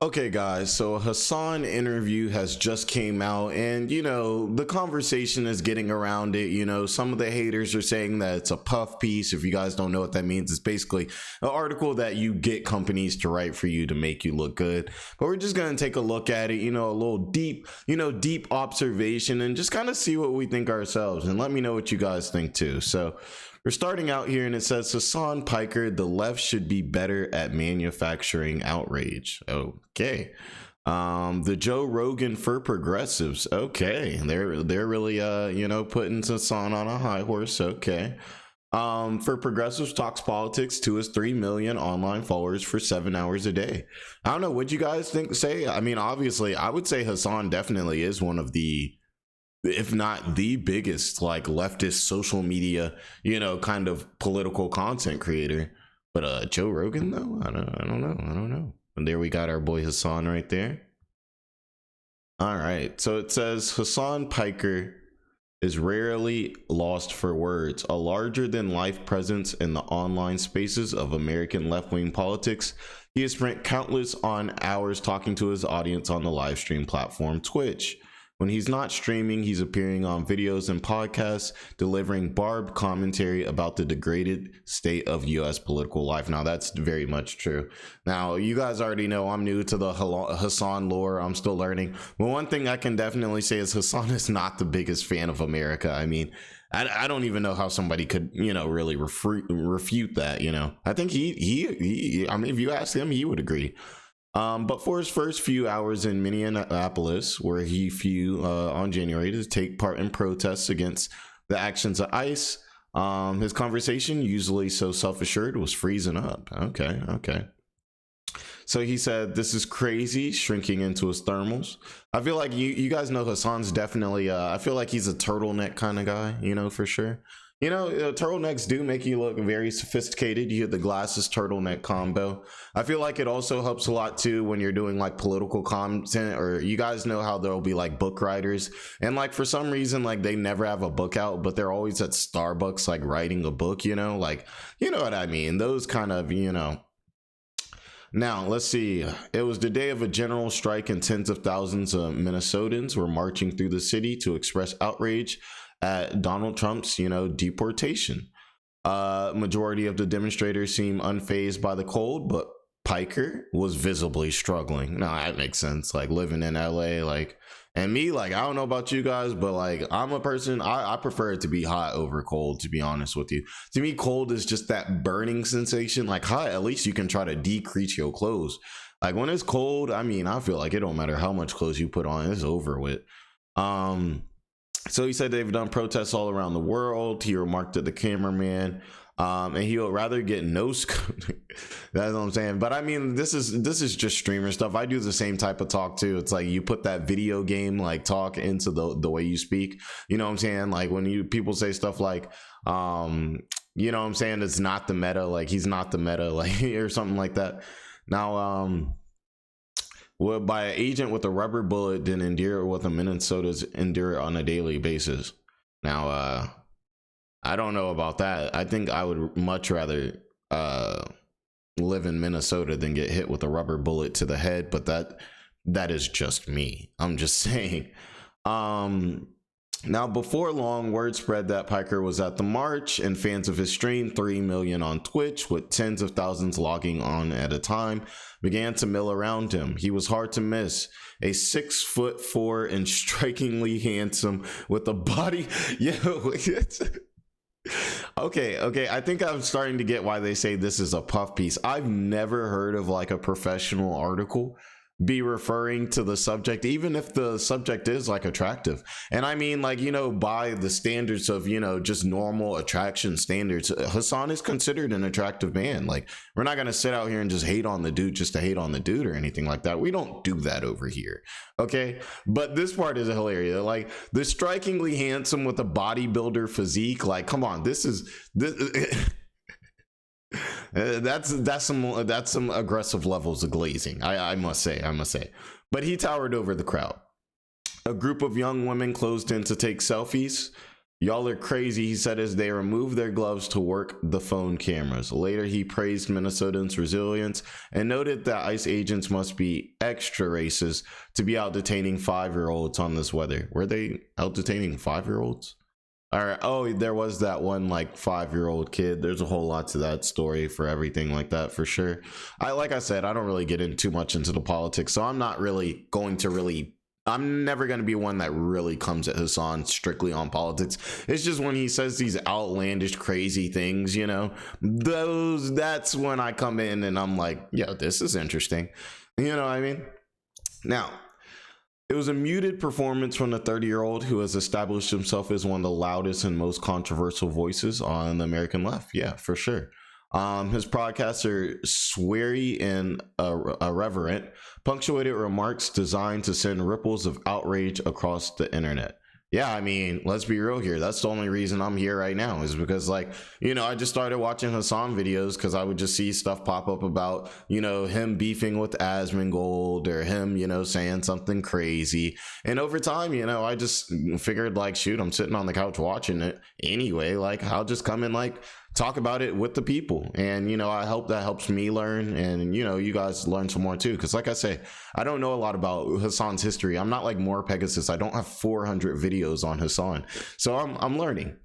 Okay, guys, so a Hasan interview has just came out, and the conversation is getting around it. Some of the haters are saying that it's a puff piece. If you guys don't know what that means, it's basically an article that you get companies to write for you to make you look good. But we're just gonna take a look at it, a little deep observation, and just kind of see what we think ourselves, and let me know what you guys think too. So we're starting out here, and it says Hasan Piker, the left should be better at manufacturing outrage. Okay. The Joe Rogan for progressives. Okay. They're really putting Hasan on a high horse. Okay. For progressives talks politics to his 3 million online followers for 7 hours a day. I don't know what you guys say. I mean, obviously I would say Hasan definitely is one of the, if not the biggest, like, leftist social media, kind of political content creator. But Joe Rogan though, I don't know. And there we got our boy Hasan right there. All right, so it says Hasan Piker is rarely lost for words, a larger than life presence in the online spaces of American left-wing politics. He has spent countless hours talking to his audience on the live stream platform Twitch. When he's not streaming, he's appearing on videos and podcasts, delivering barbed commentary about the degraded state of U.S. political life. Now, that's very much true. Now, you guys already know I'm new to the Hasan lore. I'm still learning. But one thing I can definitely say is Hasan is not the biggest fan of America. I mean, I don't even know how somebody could, really refute that. I think I mean, if you ask him, he would agree. But for his first few hours in Minneapolis, where he flew on January to take part in protests against the actions of ICE, his conversation, usually so self-assured, was freezing up. Okay. So he said, "This is crazy," shrinking into his thermals. I feel like you guys know Hasan's definitely, I feel like he's a turtleneck kind of guy, for sure. Turtlenecks do make you look very sophisticated. You get the glasses turtleneck combo. I feel like it also helps a lot too when you're doing like political content, or you guys know how there'll be like book writers, and like for some reason like they never have a book out, but they're always at Starbucks like writing a book, like, you know what I mean? Those kind of, Now, let's see. It was the day of a general strike, and tens of thousands of Minnesotans were marching through the city to express outrage at Donald Trump's, deportation. Majority of the demonstrators seem unfazed by the cold, but Piker was visibly struggling. Now, that makes sense. Like, living in LA, like, and me, like, I don't know about you guys, but like, I'm a person, I prefer it to be hot over cold, to be honest with you. To me, cold is just that burning sensation. Like, hot, at least you can try to decrease your clothes. Like, when it's cold, I mean, I feel like it don't matter how much clothes you put on, it's over with. So he said they've done protests all around the world. He remarked to the cameraman, and he would rather get no scope. That's what I'm saying. But I mean, this is just streamer stuff. I do the same type of talk too. It's like you put that video game like talk into the way you speak. You know what I'm saying? Like when people say stuff like, you know what I'm saying? It's not the meta. Like he's not the meta, like or something like that. Now, well, by an agent with a rubber bullet didn't endure what the Minnesotans endure on a daily basis. Now, I don't know about that. I think I would much rather live in Minnesota than get hit with a rubber bullet to the head, but that is just me. I'm just saying. Now, before long, word spread that Piker was at the march, and fans of his stream, 3 million on Twitch, with tens of thousands logging on at a time, began to mill around him. He was hard to miss. A 6'4" and strikingly handsome with a body. Okay. I think I'm starting to get why they say this is a puff piece. I've never heard of like a professional article be referring to the subject, even if the subject is like attractive. And I mean, like, by the standards of, just normal attraction standards, Hasan is considered an attractive man. Like, we're not going to sit out here and just hate on the dude just to hate on the dude or anything like that. We don't do that over here. Okay. But this part is hilarious. Like, the strikingly handsome with a bodybuilder physique. Like, come on, this. That's some aggressive levels of glazing. I must say. But he towered over the crowd. A group of young women closed in to take selfies. Y'all are crazy, he said as they removed their gloves to work the phone cameras. Later, he praised Minnesotans' resilience and noted that ICE agents must be extra racist to be out detaining 5-year-olds on this weather. Were they out detaining 5-year-olds? All right. Oh, there was that one like 5-year-old kid. There's a whole lot to that story for everything like that, for sure. Like I said, I don't really get in too much into the politics, so I'm not really going to I'm never going to be one that really comes at Hasan strictly on politics. It's just when he says these outlandish, crazy things, that's when I come in and I'm like, yeah, this is interesting. You know what I mean? Now, it was a muted performance from the 30-year-old who has established himself as one of the loudest and most controversial voices on the American left. Yeah, for sure. His podcasts are sweary and irreverent, punctuated remarks designed to send ripples of outrage across the internet. Yeah, I mean, let's be real here. That's the only reason I'm here right now is because, I just started watching Hasan videos because I would just see stuff pop up about, him beefing with Asmongold or him, saying something crazy. And over time, I just figured, shoot, I'm sitting on the couch watching it anyway. I'll just come and, talk about it with the people. And, I hope that helps me learn and, you guys learn some more too. Because like I say, I don't know a lot about Hasan's history. I'm not like More Pegasus. I don't have 400 videos on Hasan. So I'm learning.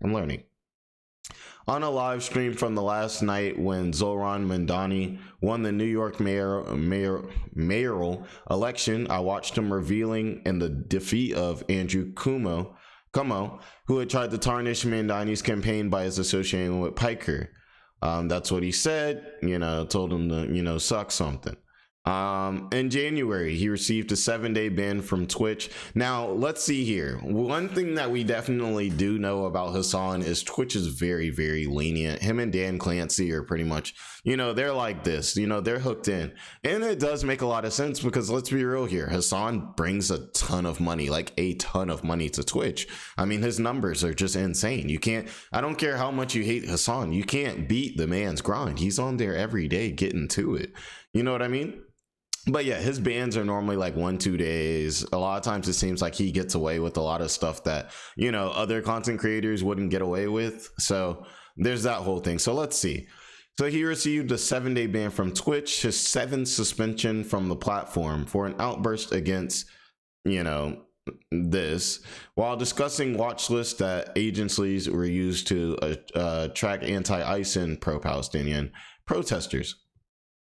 On a live stream from the last night when Zohran Mamdani won the New York mayoral election, I watched him revealing in the defeat of Andrew Cuomo, who had tried to tarnish Mamdani's campaign by his association with Piker. That's what he said, told him to, suck something. In January, he received a 7-day ban from Twitch. Now, let's see here. One thing that we definitely do know about Hasan is Twitch is very, very lenient. Him and Dan Clancy are pretty much, they're like this, they're hooked in. And it does make a lot of sense because let's be real here. Hasan brings a ton of money, to Twitch. I mean, his numbers are just insane. I don't care how much you hate Hasan, you can't beat the man's grind. He's on there every day getting to it. You know what I mean? But yeah, his bans are normally 1-2 days. A lot of times it seems like he gets away with a lot of stuff that, other content creators wouldn't get away with. So there's that whole thing. So let's see. So he received a 7-day ban from Twitch, his 7th suspension from the platform for an outburst against, this, while discussing watch lists that agencies were used to track anti-ICE and pro-Palestinian protesters.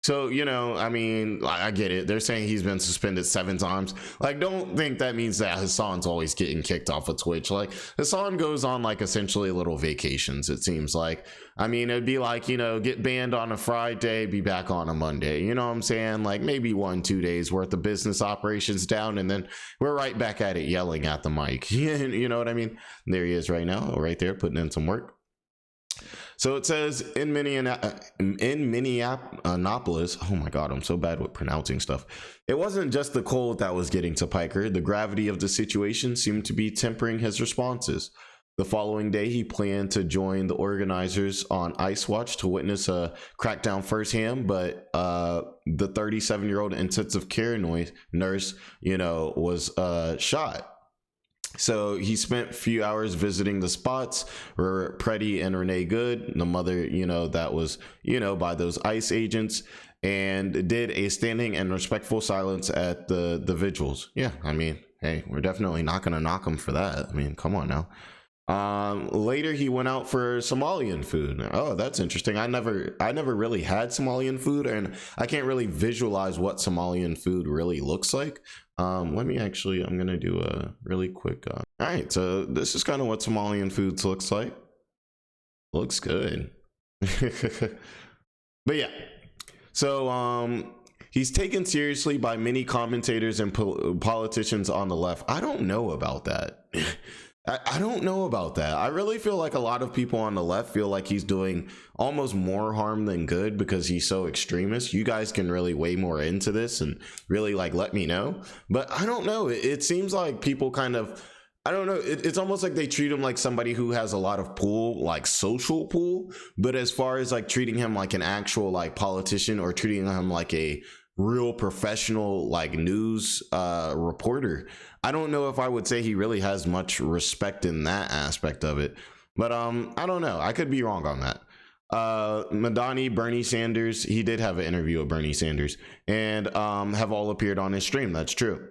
So, I get it. They're saying he's been suspended 7 times. Don't think that means that Hasan's always getting kicked off of Twitch. Hasan goes on, essentially little vacations, it seems like. It'd be get banned on a Friday, be back on a Monday. You know what I'm saying? Maybe 1-2 days worth of business operations down, and then we're right back at it yelling at the mic. You know what I mean? There he is right now, right there, putting in some work. So it says in Minneapolis, oh my God, I'm so bad with pronouncing stuff. It wasn't just the cold that was getting to Piker. The gravity of the situation seemed to be tempering his responses. The following day, he planned to join the organizers on Ice Watch to witness a crackdown firsthand, but the 37-year-old intensive care nurse, was shot. So he spent a few hours visiting the spots where Preddy and Renee Good, the mother, that was, by those ICE agents, and did a standing and respectful silence at the vigils. Yeah, hey, we're definitely not going to knock him for that. Come on now. Later he went out for Somalian food. Oh, that's interesting. I never really had Somalian food, and I can't really visualize what Somalian food really looks like. I'm gonna do a really quick all right, so this is kind of what Somalian foods looks like. Looks good. But yeah, so he's taken seriously by many commentators and politicians on the left. I don't know about that. I don't know about that. I really feel like a lot of people on the left feel like he's doing almost more harm than good because he's so extremist. You guys can really weigh more into this and really let me know. But I don't know. It seems like people kind of, I don't know. It's almost like they treat him like somebody who has a lot of pull, social pull. But as far as treating him like an actual politician or treating him like a real professional like news reporter. I don't know if I would say he really has much respect in that aspect of it, but I don't know, I could be wrong on that. Madani, Bernie Sanders, he did have an interview with Bernie Sanders, and have all appeared on his stream. That's true.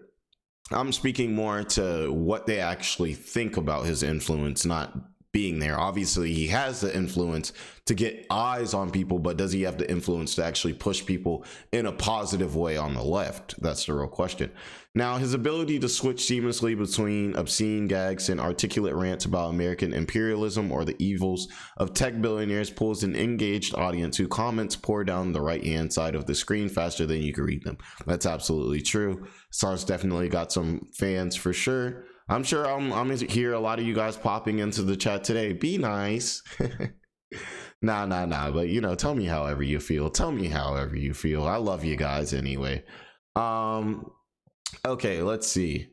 I'm speaking more to what they actually think about his influence not being there. Obviously, he has the influence to get eyes on people, but does he have the influence to actually push people in a positive way on the left? That's the real question. Now, his ability to switch seamlessly between obscene gags and articulate rants about American imperialism or the evils of tech billionaires pulls an engaged audience who comments pour down the right-hand side of the screen faster than you can read them. That's absolutely true. SARS definitely got some fans for sure. I'm sure I'm hear a lot of you guys popping into the chat today. Be nice. Nah. But, you know, tell me however you feel. Tell me however you feel. I love you guys anyway. Okay, let's see.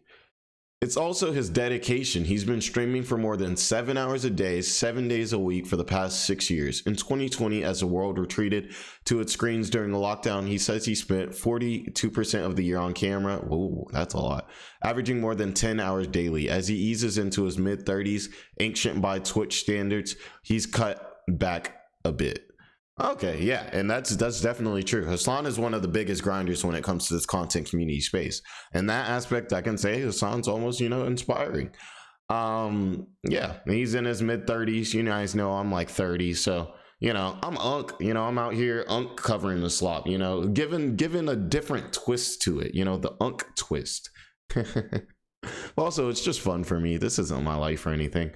It's also his dedication. He's been streaming for more than 7 hours a day, 7 days a week for the past 6 years. In 2020, as the world retreated to its screens during the lockdown, he says he spent 42% of the year on camera. Whoa, that's a lot. Averaging more than 10 hours daily. As he eases into his mid-30s, ancient by Twitch standards, he's cut back a bit. Okay, yeah, and that's definitely true. Hasan is one of the biggest grinders when it comes to this content community space. In that aspect, I can say Hasan's almost, you know, inspiring. Yeah, he's in his mid-30s. You guys know I'm like 30, so, you know, I'm Unk. You know, I'm out here Unk covering the slop, you know, giving a different twist to it, you know, the Unk twist. Also, it's just fun for me. This isn't my life or anything.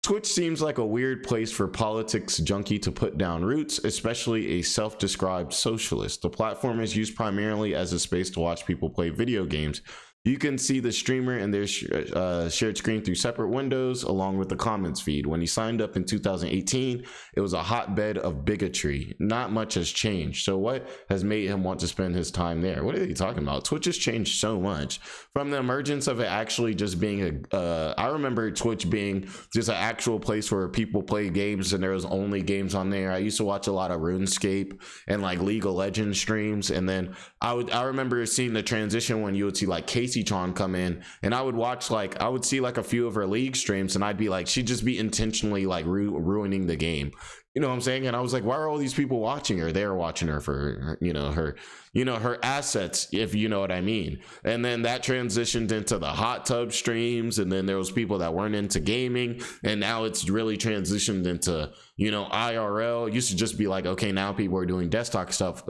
Twitch seems like a weird place for politics junkie to put down roots, especially a self-described socialist. The platform is used primarily as a space to watch people play video games. You can see the streamer and their shared screen through separate windows along with the comments feed. When he signed up in 2018, it was a hotbed of bigotry. Not much has changed. So what has made him want to spend his time there? What are you talking about? Twitch has changed so much. From the emergence of it actually just being I remember Twitch being just an actual place where people play games and there was only games on there. I used to watch a lot of RuneScape and like League of Legends streams, and then I remember seeing the transition when you would see like Casey Tron come in, and I would watch like I would see like a few of her League streams, and I'd be like, she'd just be intentionally like ruining the game. You know what I'm saying? And I was like, why are all these people watching her? They're watching her for her assets, if you know what I mean. And then that transitioned into the hot tub streams, and then there was people that weren't into gaming, and now it's really transitioned into, you know, IRL. It used to just be like, okay, now people are doing desktop stuff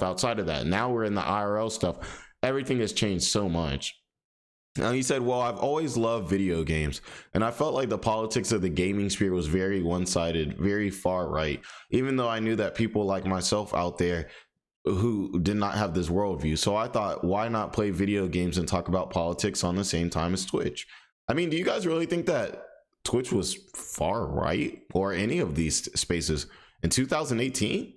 outside of that. Now we're in the IRL stuff. Everything has changed so much. Now he said, well, I've always loved video games, and I felt like the politics of the gaming sphere was very one-sided, very far right, even though I knew that people like myself out there who did not have this worldview. So I thought, why not play video games and talk about politics on the same time as Twitch? I mean, do you guys really think that Twitch was far right or any of these spaces in 2018?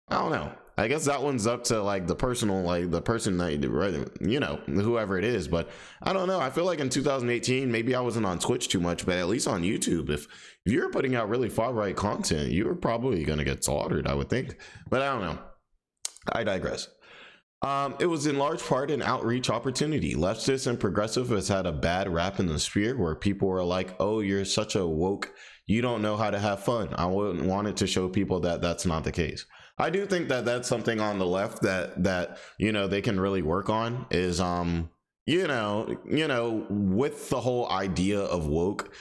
I don't know. I guess that one's up to like the person that, you know, whoever it is. But I don't know. I feel like in 2018, maybe I wasn't on Twitch too much, but at least on YouTube, if you're putting out really far right content, you're probably going to get slaughtered, I would think. But I don't know. I digress. It was in large part an outreach opportunity. Leftist and progressive has had a bad rap in the sphere where people were like, oh, you're such a woke, you don't know how to have fun. I wouldn't want it to show people that that's not the case. I do think that that's something on the left that you know, they can really work on is you know, with the whole idea of woke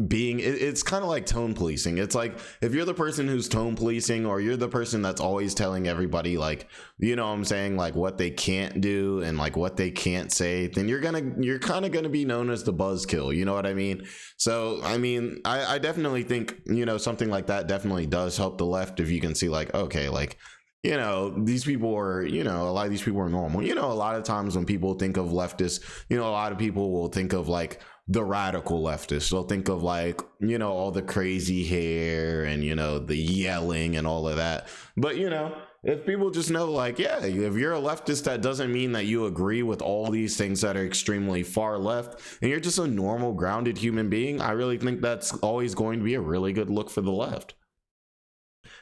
being it's kind of like tone policing. It's like if you're the person who's tone policing, or you're the person that's always telling everybody, like, you know what I'm saying, like what they can't do and like what they can't say, then you're kind of gonna be known as the buzzkill, you know what I mean? So I mean, I definitely think, you know, something like that definitely does help the left if you can see like, okay, like, you know, these people are, you know, a lot of these people are normal. You know, a lot of times when people think of leftists, you know, a lot of people will think of like the radical leftists. They'll think of like, you know, all the crazy hair and, you know, the yelling and all of that. But, you know, if people just know like, yeah, if you're a leftist, that doesn't mean that you agree with all these things that are extremely far left, and you're just a normal, grounded human being, I really think that's always going to be a really good look for the left.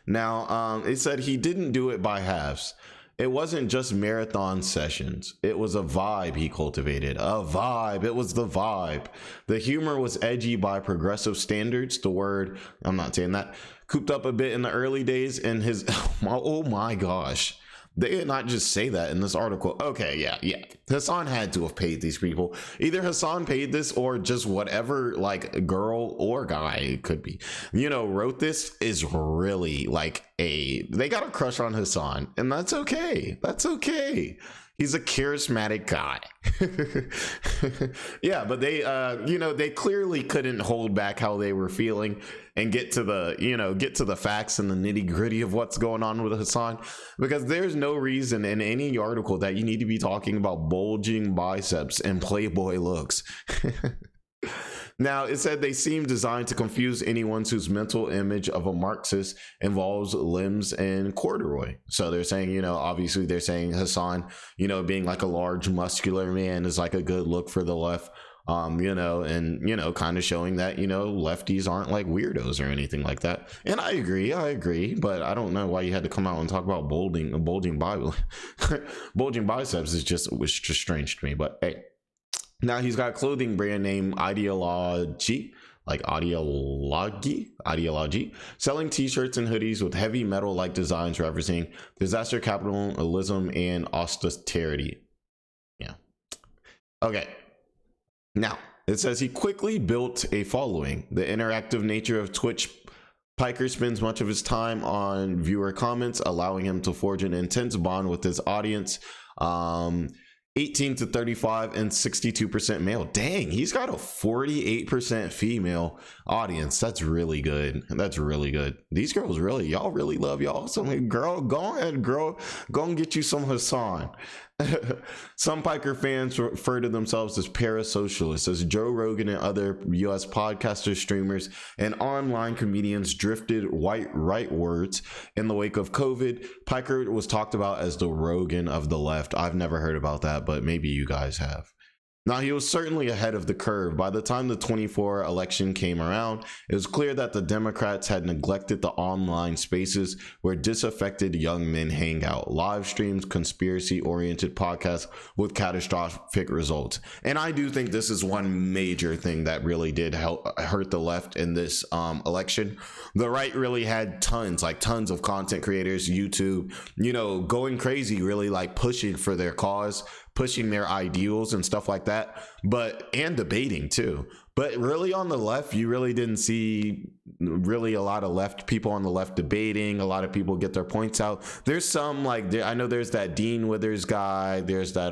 Now, it said he didn't do it by halves. it wasn't just marathon sessions. It was a vibe he cultivated. A vibe. It was the vibe. The humor was edgy by progressive standards. The word, I'm not saying that, cooped up a bit in the early days, and his, oh my gosh. They did not just say that in this article. Okay, yeah. Hasan had to have paid these people. Either Hasan paid this, or just whatever, like, girl or guy it could be, wrote this is really like they got a crush on Hasan, and that's okay. That's okay. He's a charismatic guy. Yeah, but they clearly couldn't hold back how they were feeling and get to the facts and the nitty gritty of what's going on with Hasan, because there's no reason in any article that you need to be talking about bulging biceps and Playboy looks. Now, it said they seem designed to confuse anyone whose mental image of a Marxist involves limbs and corduroy. So they're saying, obviously they're saying Hasan, being like a large muscular man is like a good look for the left, and, kind of showing that, lefties aren't like weirdos or anything like that. And I agree, but I don't know why you had to come out and talk about bulging biceps was just strange to me, but hey. Now he's got clothing brand name Ideology, selling t-shirts and hoodies with heavy metal-like designs referencing disaster, capitalism, and austerity. Yeah. Okay. Now, it says he quickly built a following. The interactive nature of Twitch, Piker spends much of his time on viewer comments, allowing him to forge an intense bond with his audience. 18 to 35 and 62% male. Dang, he's got a 48% female audience. That's really good. These girls y'all really love y'all. So girl, go ahead, go and get you some Hasan. Some Piker fans refer to themselves as parasocialists, as Joe Rogan and other US podcasters, streamers, and online comedians drifted rightwards in the wake of COVID. Piker was talked about as the Rogan of the left. I've never heard about that, but maybe you guys have. Now, he was certainly ahead of the curve. By the time the 24 election came around, it was clear that the Democrats had neglected the online spaces where disaffected young men hang out. Live streams, conspiracy-oriented podcasts with catastrophic results. And I do think this is one major thing that really did hurt the left in this election. The right really had tons of content creators, YouTube, going crazy, really like pushing for their cause, pushing their ideals and stuff like that, and debating too. But really on the left, you really didn't see really a lot of left people on the left debating. A lot of people get their points out. There's some I know there's that Dean Withers guy. There's that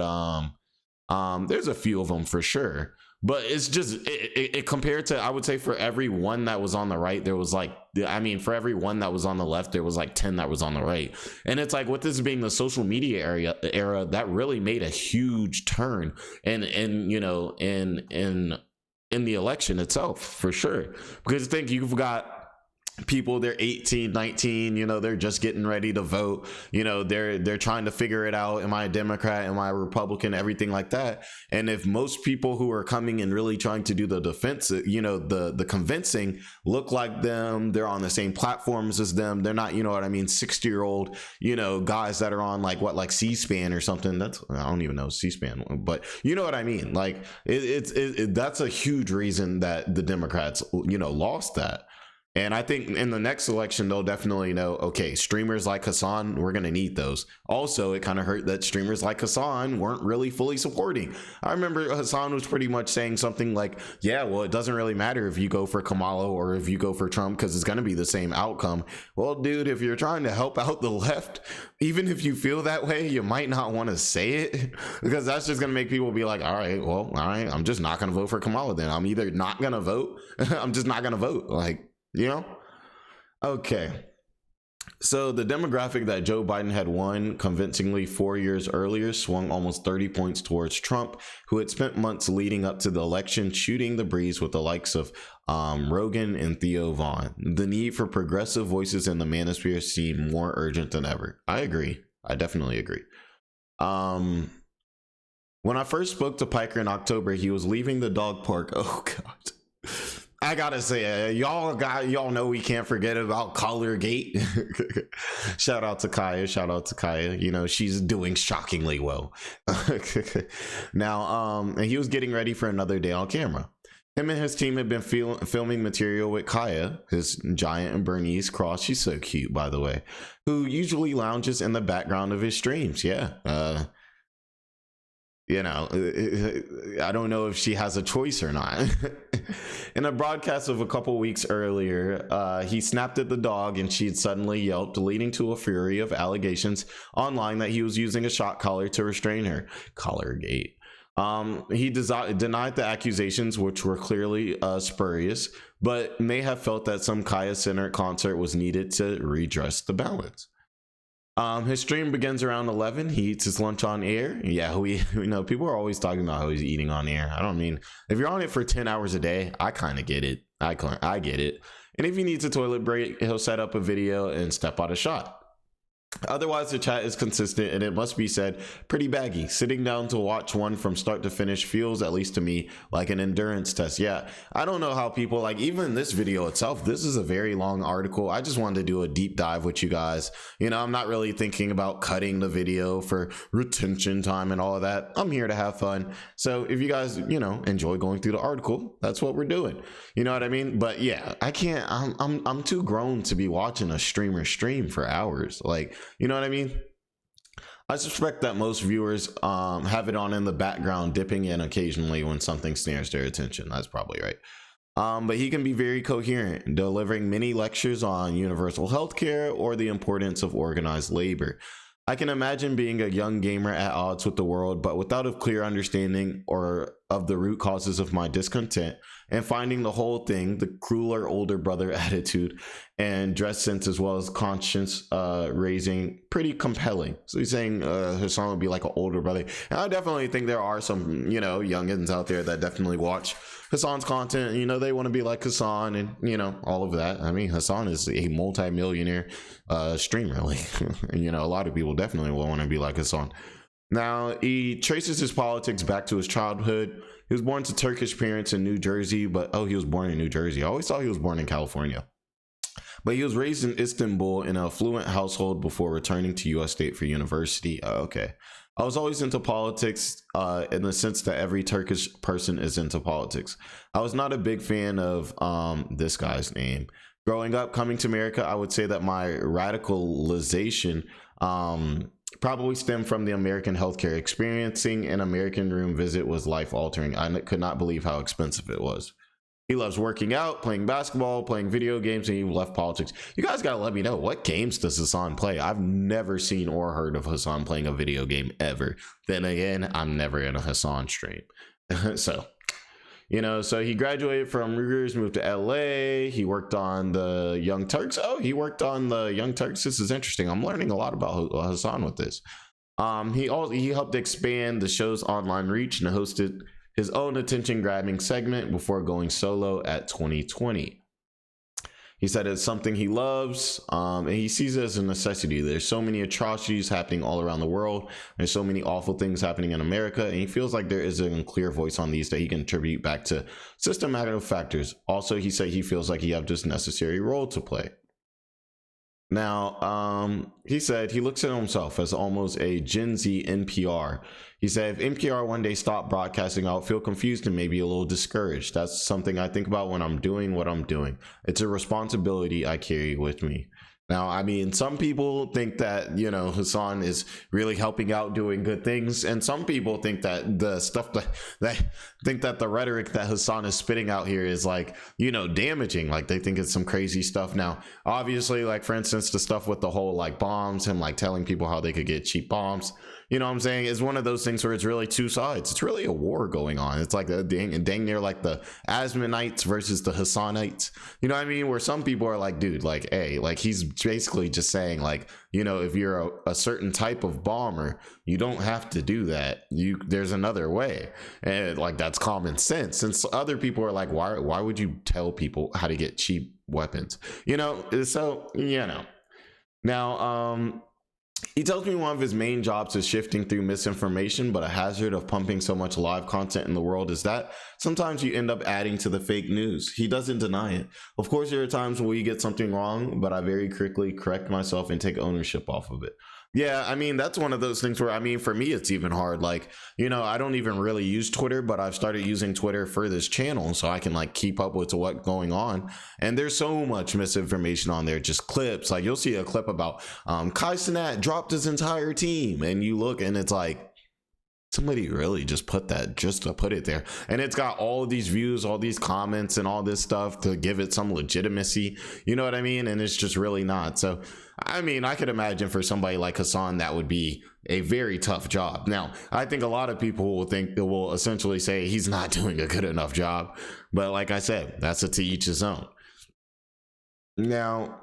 there's a few of them for sure. But it's just it compared to, I would say, for every one that was on the right, there was for every one that was on the left, there was 10 that was on the right. And it's like, with this being the social media era, that really made a huge turn in the election itself, for sure. Because I think you've got people, they're 18, 19, they're just getting ready to vote, they're trying to figure it out. Am I a Democrat? Am I a Republican? Everything like that. And if most people who are coming and really trying to do the defense, the convincing, look like them, they're on the same platforms as them, they're not, 60-year-old, guys that are on like C-SPAN or something. I don't even know C-SPAN, but you know what I mean? Like that's a huge reason that the Democrats, lost that. And I think in the next election, they'll definitely know, okay, streamers like Hasan, we're going to need those. Also, it kind of hurt that streamers like Hasan weren't really fully supporting. I remember Hasan was pretty much saying something like, yeah, well, it doesn't really matter if you go for Kamala or if you go for Trump, because it's going to be the same outcome. Well, dude, if you're trying to help out the left, even if you feel that way, you might not want to say it, because that's just going to make people be like, all right, I'm just not going to vote for Kamala then. I'm either not going to vote, I'm just not going to vote. Okay. So the demographic that Joe Biden had won convincingly 4 years earlier swung almost 30 points towards Trump, who had spent months leading up to the election shooting the breeze with the likes of Rogan and Theo Vaughn. The need for progressive voices in the manosphere seemed more urgent than ever. I agree. I definitely agree. When I first spoke to Piker in October, he was leaving the dog park. Oh, God. I gotta say, y'all know we can't forget about Colorgate. Shout out to Kaya. Shout out to Kaya. You know, she's doing shockingly well. Now, and he was getting ready for another day on camera. Him and his team had been filming material with Kaya, his giant, and Bernice Cross. She's so cute, by the way, who usually lounges in the background of his streams. Yeah. You know, I don't know if she has a choice or not. In a broadcast of a couple weeks earlier, he snapped at the dog and she had suddenly yelped, leading to a flurry of allegations online that he was using a shock collar to restrain her. Collargate. He denied the accusations, which were clearly spurious, but may have felt that some Kaya-centered concert was needed to redress the balance. His stream begins around 11. He eats his lunch on air. Yeah, we know people are always talking about how he's eating on air. I don't mean, if you're on it for 10 hours a day, I kind of get it. I get it. And if he needs a toilet break, he'll set up a video and step out a shot. Otherwise, the chat is consistent, and it must be said, pretty baggy. Sitting down to watch one from start to finish feels, at least to me, like an endurance test. Yeah, I don't know how people, like, even this video itself, this is a very long article. I just wanted to do a deep dive with you guys. You know, I'm not really thinking about cutting the video for retention time and all of that. I'm here to have fun. So if you guys, you know, enjoy going through the article, that's what we're doing. You know what I mean? But yeah, I can't, I'm too grown to be watching a streamer stream for hours. Like, you know what I mean? I suspect that most viewers have it on in the background, dipping in occasionally when something snares their attention. That's probably right. But he can be very coherent, delivering many lectures on universal healthcare or the importance of organized labor. I can imagine being a young gamer at odds with the world, but without a clear understanding or of the root causes of my discontent, and finding the whole thing, the crueler older brother attitude and dress sense as well as conscience raising, pretty compelling. So he's saying Hasan would be like an older brother. And I definitely think there are some, you know, youngins out there that definitely watch Hasan's content. You know, they want to be like Hasan and, you know, all of that. I mean, Hasan is a multi-millionaire streamer. Like, you know, a lot of people definitely will want to be like Hasan. Now, he traces his politics back to his childhood. He was born to Turkish parents in New Jersey, but he was born in New Jersey. I always thought he was born in California. But he was raised in Istanbul in an affluent household before returning to U.S. State for university. Okay. I was always into politics in the sense that every Turkish person is into politics. I was not a big fan of this guy's name. Growing up, coming to America, I would say that my radicalization probably stemmed from the American healthcare. Experiencing an American room visit was life-altering. I could not believe how expensive it was. He loves working out, playing basketball, playing video games, and he left politics. You guys gotta let me know, what games does Hasan play? I've never seen or heard of Hasan playing a video game ever. Then again, I'm never in a Hasan stream. So, you know, so he graduated from Rutgers, moved to LA. He worked on the Young Turks. Oh, he worked on the Young Turks. This is interesting. I'm learning a lot about Hasan with this. He helped expand the show's online reach and hosted his own attention-grabbing segment before going solo at 2020. He said it's something he loves, and he sees it as a necessity. There's so many atrocities happening all around the world. There's so many awful things happening in America, and he feels like there isn't a clear voice on these that he can attribute back to systematic factors. Also, he said he feels like he has this necessary role to play. Now, he said he looks at himself as almost a Gen Z NPR. He said, if NPR one day stopped broadcasting, I'll feel confused and maybe a little discouraged. That's something I think about when I'm doing what I'm doing. It's a responsibility I carry with me. Now, I mean, some people think that, you know, Hasan is really helping out, doing good things. And some people think that the stuff that think that the rhetoric that Hasan is spitting out here is like, you know, damaging. Like they think it's some crazy stuff. Now, obviously, like, for instance, the stuff with the whole like bombs, him like telling people how they could get cheap bombs, you know what I'm saying, is one of those things where it's really two sides. It's really a war going on. It's like a dang near like the Asmanites versus the Hasanites. You know what I mean? Where some people are like, dude, like, hey, like he's basically just saying like, you know, if you're a certain type of bomber, you don't have to do that. There's another way. And like, that's common sense. And so other people are like, why would you tell people how to get cheap weapons? You know, so, you know, now, He tells me one of his main jobs is shifting through misinformation, but a hazard of pumping so much live content in the world is that sometimes you end up adding to the fake news. He doesn't deny it. Of course, there are times where you get something wrong, but I very quickly correct myself and take ownership off of it. Yeah, I mean, that's one of those things where, I mean, for me, it's even hard. Like, you know, I don't even really use Twitter, but I've started using Twitter for this channel so I can like keep up with what's going on. And there's so much misinformation on there, just clips. Like, you'll see a clip about Kai Cenat dropped his entire team, and you look and it's like, somebody really just put that just to put it there, and it's got all of these views, all these comments, and all this stuff to give it some legitimacy, you know what I mean? And it's just really not. So I mean, I could imagine for somebody like Hasan that would be a very tough job. Now, I think a lot of people will essentially say he's not doing a good enough job, but like I said, that's a to each his own. Now,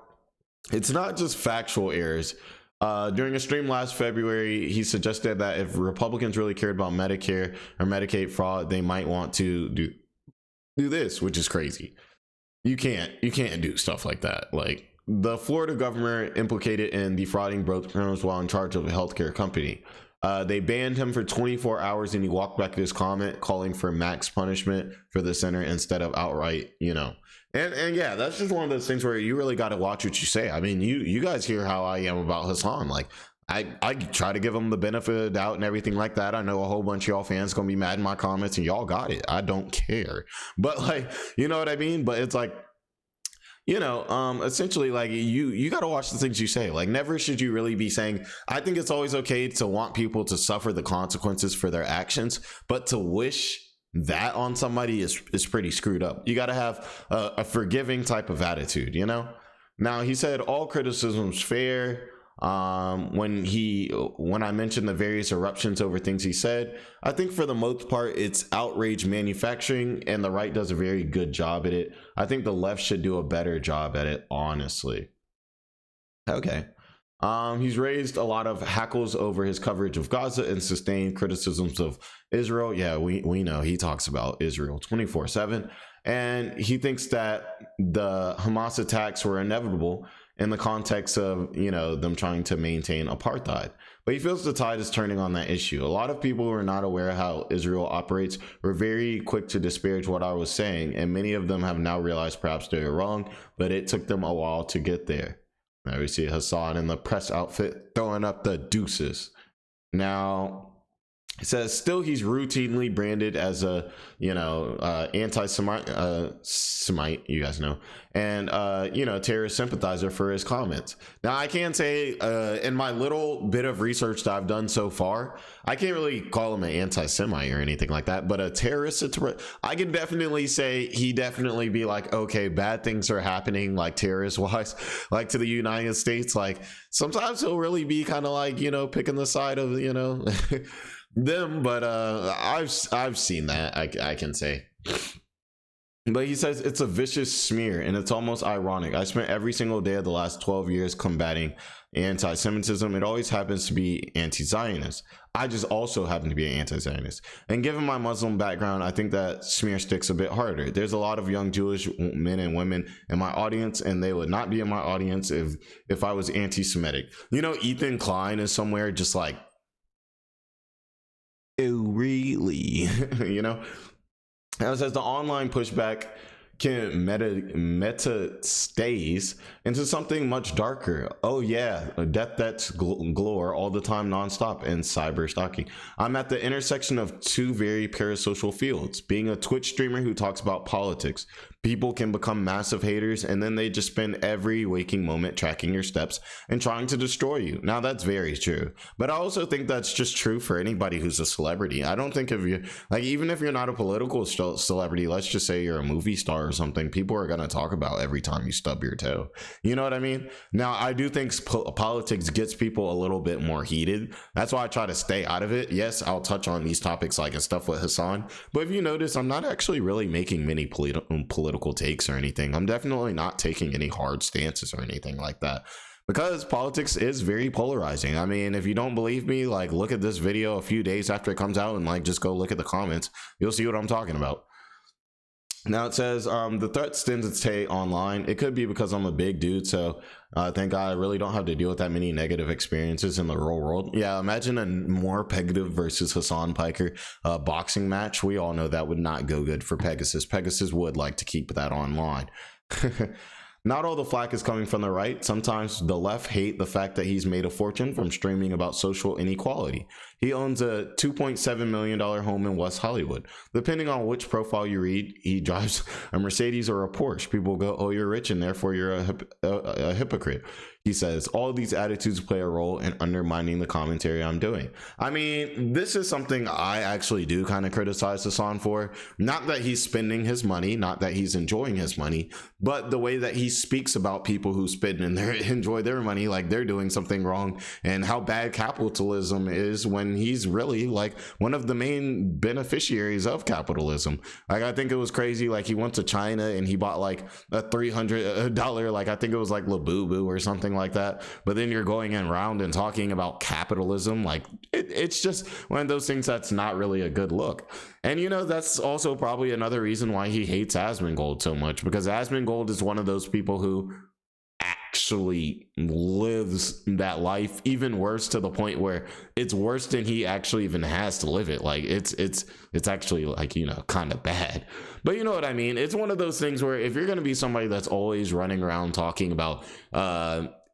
it's not just factual errors. During a stream last February, he suggested that if Republicans really cared about Medicare or Medicaid fraud, they might want to do this, which is crazy. You can't do stuff like that. Like, the Florida governor implicated in defrauding brokers while in charge of a healthcare company. They banned him for 24 hours, and he walked back to his comment calling for max punishment for the center instead of outright, you know. And yeah, that's just one of those things where you really got to watch what you say. I mean, you guys hear how I am about Hasan. Like, I try to give him the benefit of the doubt and everything like that. I know a whole bunch of y'all fans gonna be mad in my comments, and y'all got it. I don't care. But like, you know what I mean? But it's like, you know, essentially, like, you got to watch the things you say. Like, never should you really be saying, I think it's always okay to want people to suffer the consequences for their actions, but to wish that on somebody is pretty screwed up. You got to have a forgiving type of attitude, you know? Now, he said all criticism's fair. When I mentioned the various eruptions over things he said, I think for the most part it's outrage manufacturing, and the right does a very good job at it. I think the left should do a better job at it, honestly. Okay. He's raised a lot of hackles over his coverage of Gaza and sustained criticisms of Israel. Yeah, we know he talks about Israel 24/7, and he thinks that the Hamas attacks were inevitable in the context of, you know, them trying to maintain apartheid. But he feels the tide is turning on that issue. A lot of people who are not aware of how Israel operates were very quick to disparage what I was saying, and many of them have now realized perhaps they were wrong, but it took them a while to get there. Now we see Hasan in the press outfit throwing up the deuces. Now, it says still he's routinely branded as a, you know, anti-Semite, Semite, you guys know, and you know, terrorist sympathizer for his comments. Now, I can say in my little bit of research that I've done so far, I can't really call him an anti-Semite or anything like that, but a terrorist, I can definitely say he definitely be like, okay, bad things are happening, like terrorist wise, like to the United States. Like, sometimes he'll really be kind of like, you know, picking the side of, you know, them, but I've seen that, I can say. But he says it's a vicious smear, and it's almost ironic. I spent every single day of the last 12 years combating anti-Semitism. It always happens to be anti-Zionist. I just also happen to be an anti-Zionist. And given my Muslim background, I think that smear sticks a bit harder. There's a lot of young Jewish men and women in my audience, and they would not be in my audience if I was anti-Semitic. You know, Ethan Klein is somewhere just like, oh, really? You know? As the online pushback can metastaze into something much darker. Oh yeah, death that's galore all the time, nonstop, and cyber stalking. I'm at the intersection of two very parasocial fields. Being a Twitch streamer who talks about politics, people can become massive haters, and then they just spend every waking moment tracking your steps and trying to destroy you. Now, that's very true, but I also think that's just true for anybody who's a celebrity. I don't think if you, like, even if you're not a political celebrity, let's just say you're a movie star or something, people are going to talk about every time you stub your toe. You know what I mean? Now, I do think politics gets people a little bit more heated. That's why I try to stay out of it. Yes, I'll touch on these topics like and stuff with Hasan, but if you notice, I'm not actually really making many political takes or anything. I'm definitely not taking any hard stances or anything like that, because politics is very polarizing. I mean, if you don't believe me, like, look at this video a few days after it comes out and like just go look at the comments. You'll see what I'm talking about. Now it says the threat extends its tay online. It could be because I'm a big dude, so thank God I really don't have to deal with that many negative experiences in the real world. Yeah, imagine a more Pegative versus Hasan Piker boxing match. We all know that would not go good for Pegasus. Pegasus would like to keep that online. Not all the flack is coming from the right. Sometimes the left hate the fact that he's made a fortune from streaming about social inequality. He owns a $2.7 million home in West Hollywood. Depending on which profile you read, he drives a Mercedes or a Porsche. People go, oh, you're rich and therefore you're a hypocrite. He says, all of these attitudes play a role in undermining the commentary I'm doing. I mean, this is something I actually do kind of criticize Hasan for. Not that he's spending his money, not that he's enjoying his money, but the way that he speaks about people who spend and enjoy their money like they're doing something wrong, and how bad capitalism is when he's really like one of the main beneficiaries of capitalism. Like, I think it was crazy. Like, he went to China and he bought like a $300, like I think it was like Labubu or something like that. But then you're going around and talking about capitalism. Like, it's just one of those things that's not really a good look. And you know, that's also probably another reason why he hates Asmongold so much, because Asmongold is one of those people who actually lives that life, even worse, to the point where it's worse than he actually even has to live it. Like, it's actually, like, you know, kind of bad. But you know what I mean? It's one of those things where if you're going to be somebody that's always running around talking about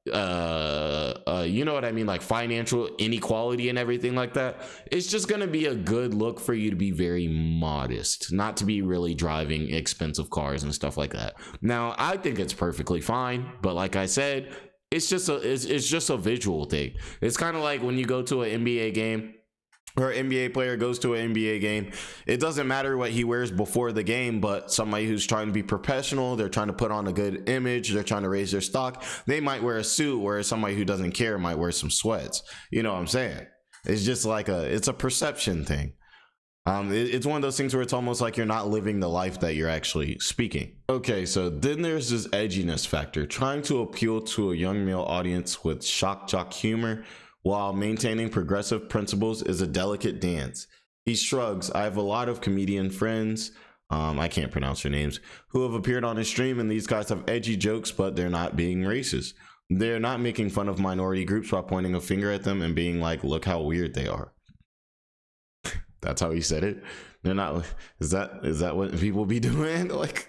you know what I mean, like financial inequality and everything like that, it's just gonna be a good look for you to be very modest, not to be really driving expensive cars and stuff like that. Now, I think it's perfectly fine, but like I said, it's just a visual thing. It's kind of like when you go to an NBA game, or an NBA player goes to an NBA game, it doesn't matter what he wears before the game, but somebody who's trying to be professional, they're trying to put on a good image, they're trying to raise their stock, they might wear a suit, whereas somebody who doesn't care might wear some sweats. You know what I'm saying? It's just like it's a perception thing. It's one of those things where it's almost like you're not living the life that you're actually speaking. Okay, so then there's this edginess factor, trying to appeal to a young male audience with shock jock humor while maintaining progressive principles is a delicate dance. He shrugs. I have a lot of comedian friends, I can't pronounce their names, who have appeared on his stream, and these guys have edgy jokes, but they're not being racist. They're not making fun of minority groups while pointing a finger at them and being like, look how weird they are. That's how he said it. They're not. Is that what people be doing? Like,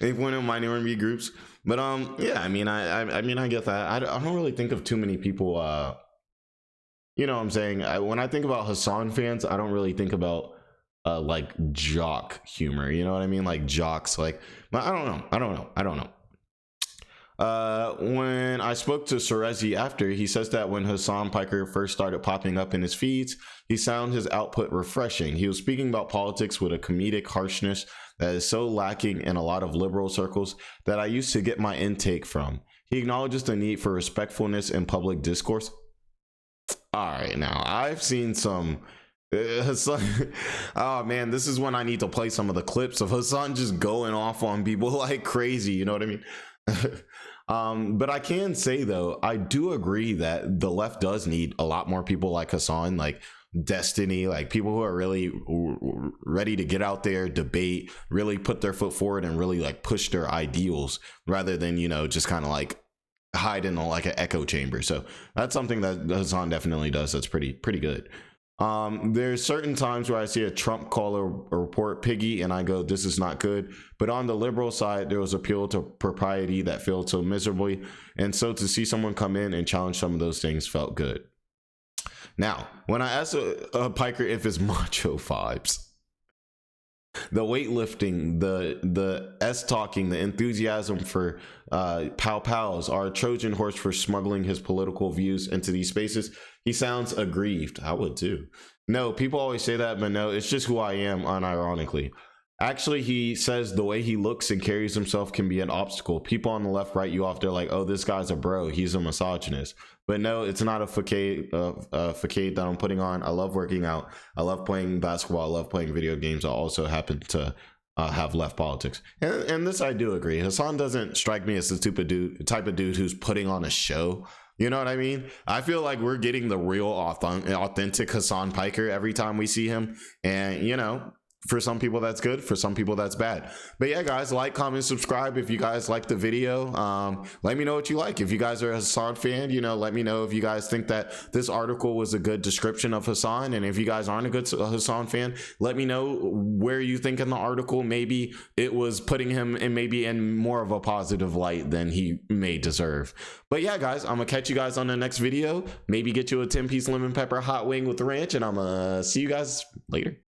they point at minority groups. But yeah, I mean, I get that. I don't really think of too many people you know what I'm saying? When I think about Hasan fans, I don't really think about like jock humor. You know what I mean? Like jocks. Like, I don't know. When I spoke to Serezi after, he says that when Hasan Piker first started popping up in his feeds, he found his output refreshing. He was speaking about politics with a comedic harshness that is so lacking in a lot of liberal circles that I used to get my intake from. He acknowledges the need for respectfulness in public discourse. All right, now I've seen some Hasan. Oh man, this is when I need to play some of the clips of Hasan just going off on people like crazy. You know what I mean? But I can say though, I do agree that the left does need a lot more people like Hasan, like Destiny, like people who are really ready to get out there, debate, really put their foot forward, and really like push their ideals, rather than, you know, just kind of like hide in like an echo chamber. So that's something that Hasan definitely does. That's pretty good. There's certain times where I see a Trump call a report piggy and I go, this is not good. But on the liberal side, there was appeal to propriety that failed so miserably. And so to see someone come in and challenge some of those things felt good. Now, when I asked Piker if it's macho vibes, the weightlifting, the S-talking, the enthusiasm for pow pows, our Trojan horse for smuggling his political views into these spaces, he sounds aggrieved. I would too. No, people always say that, but no, it's just who I am, unironically. Actually, he says the way he looks and carries himself can be an obstacle. People on the left write you off. They're like, oh, this guy's a bro. He's a misogynist. But no, it's not a facade that I'm putting on. I love working out. I love playing basketball. I love playing video games. I also happen to have left politics. And this I do agree. Hasan doesn't strike me as the type of dude who's putting on a show. You know what I mean? I feel like we're getting the real authentic Hasan Piker every time we see him. And, you know, For some people that's good, for some people that's bad. But yeah, guys, like, comment, subscribe if you guys like the video. Let me know what you like. If you guys are a Hasan fan, you know, let me know if you guys think that this article was a good description of Hasan. And if you guys aren't a good Hasan fan, let me know where you think in the article maybe it was putting him in maybe in more of a positive light than he may deserve. But yeah, guys, I'm gonna catch you guys on the next video. Maybe get you a 10-piece lemon pepper hot wing with the ranch, and I'm gonna see you guys later.